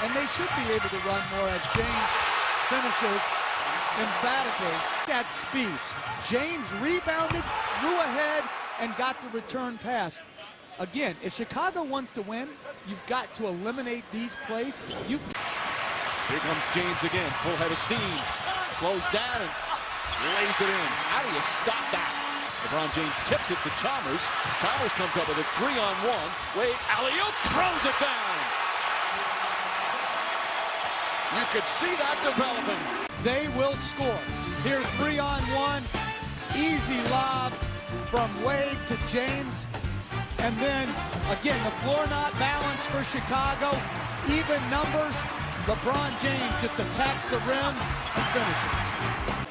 And they should be able to run more as James finishes emphatically. That speed. James rebounded, threw ahead, and got the return pass. Again, if Chicago wants to win, you've got to eliminate these plays. Here comes James again, full head of steam. Slows down and lays it in. How do you stop that? LeBron James tips it to Chalmers. Chalmers comes up with a 3-on-1. Wade, alley-oop, throws it down. You could see that developing. They will score. Here, 3-on-1. Easy lob from Wade to James. And then, again, the floor not balanced for Chicago. Even numbers. LeBron James just attacks the rim and finishes.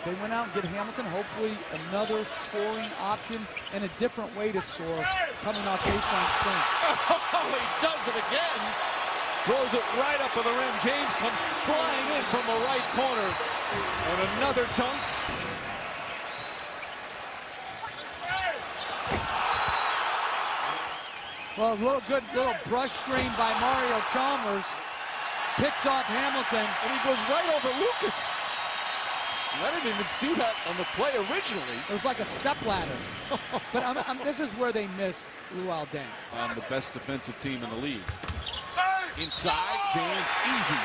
They went out and get Hamilton, hopefully another scoring option and a different way to score coming off baseline sprint. Oh, he does it again. Throws it right up to the rim. James comes flying in from the right corner. And another dunk. Well, a good little brush screen by Mario Chalmers. Picks off Hamilton. And he goes right over Lucas. I didn't even see that on the play originally. It was like a step ladder. But this is where they miss Luol Deng. On the best defensive team in the league. Inside, James easy.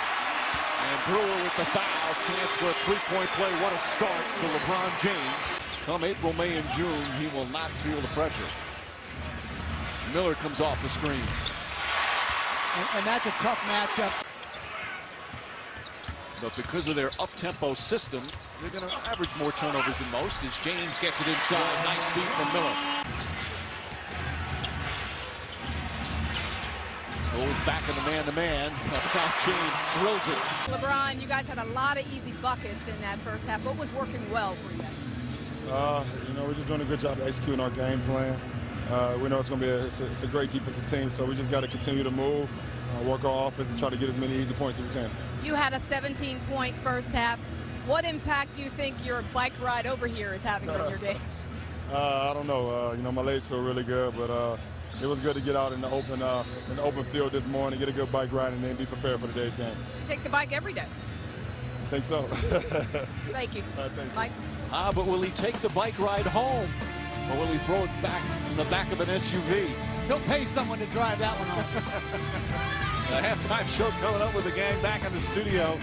And Brewer with the foul. Chance for a three-point play. What a start for LeBron James. Come April, May, and June, he will not feel the pressure. Miller comes off the screen. And that's a tough matchup. But because of their up-tempo system, they're going to average more turnovers than most as James gets it inside. Nice feed from Miller. Goes back in the man-to-man. Now James drills it. LeBron, you guys had a lot of easy buckets in that first half. What was working well for you guys? We're just doing a good job of executing our game plan. We know it's going to be it's a great defensive team, so we just got to continue to move, work our offense, and try to get as many easy points as we can. You had a 17-point first half. What impact do you think your bike ride over here is having on your game? I don't know. My legs feel really good, but it was good to get out in the open field this morning, get a good bike ride, and then be prepared for today's game. You take the bike every day. I think so. Thank you. Thank Mike. you. But will he take the bike ride home? Or will he throw it back in the back of an SUV? He'll pay someone to drive that one home. The halftime show coming up with the gang back in the studio.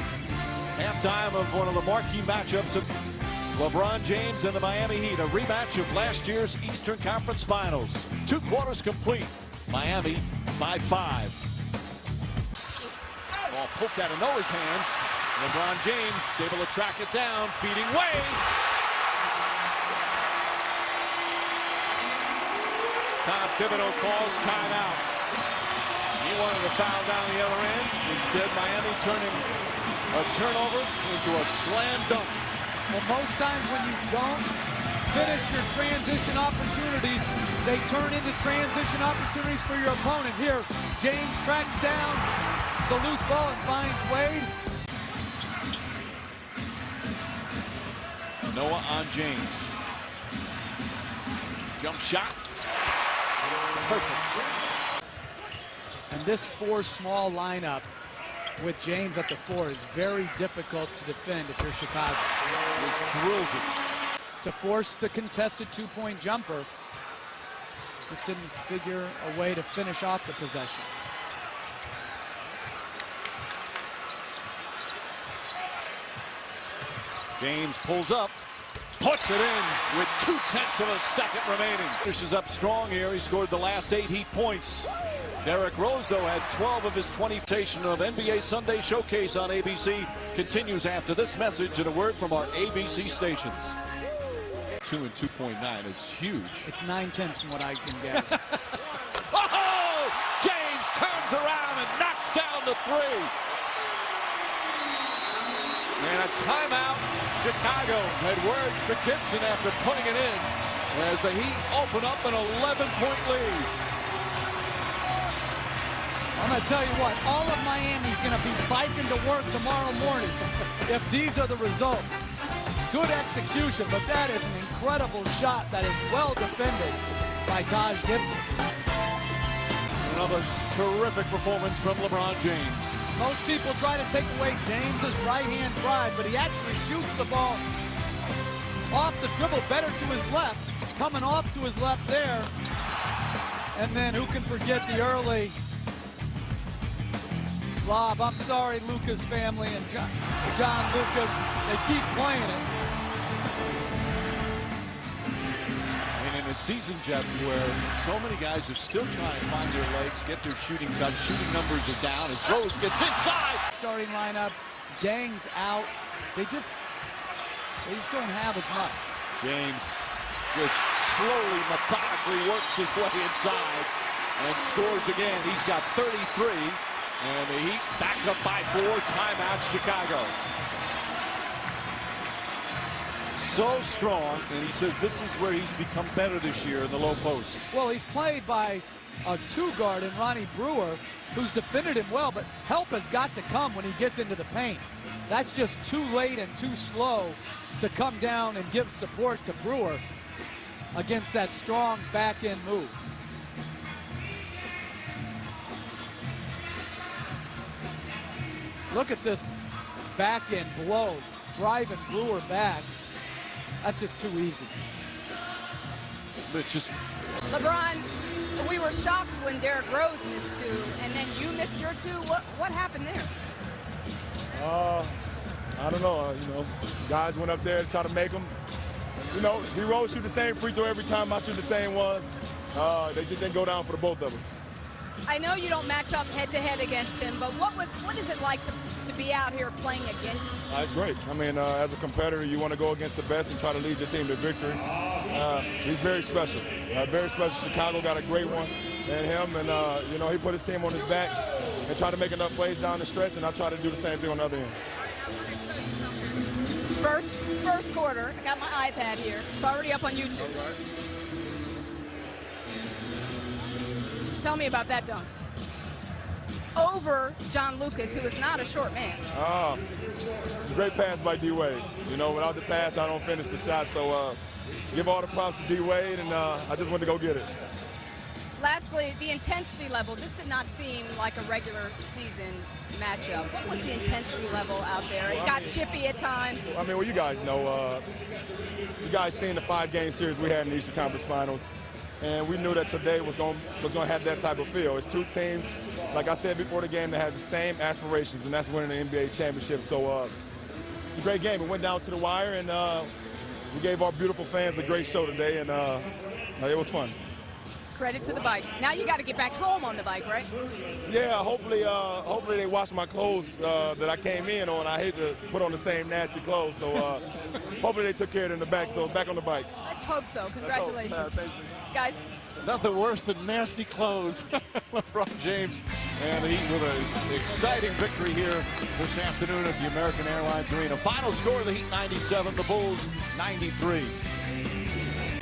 Halftime of one of the marquee matchups of LeBron James and the Miami Heat. A rematch of last year's Eastern Conference Finals. 2 quarters complete. Miami by 5. Ball poked out of Noah's hands. LeBron James able to track it down, feeding Wade. Tom Thibodeau calls timeout. He wanted to foul down the other end. Instead, Miami turning a turnover into a slam dunk. Well, most times when you don't finish your transition opportunities, they turn into transition opportunities for your opponent. Here, James tracks down the loose ball and finds Wade. Noah on James. Jump shot. Perfect. And this 4 small lineup with James at the 4 is very difficult to defend if you're Chicago. Which drills it. To force the contested 2-point jumper, just didn't figure a way to finish off the possession. James pulls up, puts it in with 0.2 of a second remaining. Finishes up strong here. He scored the last 8 Heat points. Derrick Rose, though, had 12 of his 20. Of NBA Sunday Showcase on ABC continues after this message and a word from our ABC stations. 2 and 2.9 is huge. It's 9/10 from what I can get. Oh! James turns around and knocks down the 3. And a timeout. Chicago had words for Gibson after putting it in as the Heat open up an 11-point lead. I'm going to tell you what, all of Miami's going to be biking to work tomorrow morning if these are the results. Good execution, but that is an incredible shot that is well defended by Taj Gibson. Another terrific performance from LeBron James. Most people try to take away James's right-hand drive, but he actually shoots the ball off the dribble better to his left, coming off to his left there. And then who can forget the early lob? I'm sorry, Lucas family and John Lucas. They keep playing it. And in a season, Jeff, where so many guys are still trying to find their legs, get their shooting touch, shooting numbers are down as Rose gets inside. Starting lineup, Dang's out. They just don't have as much. James just slowly, methodically works his way inside and scores again. He's got 33, and the Heat back up by 4. Timeout, Chicago. So strong, and he says this is where he's become better this year in the low post. Well, he's played by a two-guard in Ronnie Brewer, who's defended him well, but help has got to come when he gets into the paint. That's just too late and too slow to come down and give support to Brewer against that strong back-end move. Look at this back-end blow, driving Brewer back. That's just too easy. It's just LeBron, we were shocked when Derrick Rose missed 2, and then you missed your 2. What happened there? I don't know. Guys went up there to try to make them. D-Rose shoot the same free throw every time. I shoot the same ones. They just didn't go down for the both of us. I know you don't match up head-to-head against him, but what is it like to be out here playing against him? It's great. I mean, as a competitor, you want to go against the best and try to lead your team to victory. He's very special. Very special. Chicago got a great one in him, and he put his team on his back and tried to make enough plays down the stretch, and I try to do the same thing on the other end. First quarter, I got my iPad here. It's already up on YouTube. Tell me about that dunk. Over John Lucas, who is not a short man. It's a great pass by D-Wade. Without the pass, I don't finish the shot. So give all the props to D-Wade, and I just went to go get it. Lastly, the intensity level. This did not seem like a regular season matchup. What was the intensity level out there? It got chippy at times. Well, you guys know. You guys seen the 5-game series we had in the Eastern Conference Finals. And we knew that today was going to have that type of feel. It's two teams, like I said before the game, that have the same aspirations, and that's winning the NBA championship. So it's a great game. It went down to the wire, and we gave our beautiful fans a great show today, and it was fun. Credit to the bike. Now you got to get back home on the bike, right? Yeah, hopefully they wash my clothes that I came in on. I hate to put on the same nasty clothes, so hopefully they took care of it in the back. So back on the bike. Let's hope so. Congratulations. Guys. nothing worse than nasty clothes. LeBron James and the Heat with an exciting victory here this afternoon at the American Airlines Arena. Final score, the Heat 97, the Bulls 93.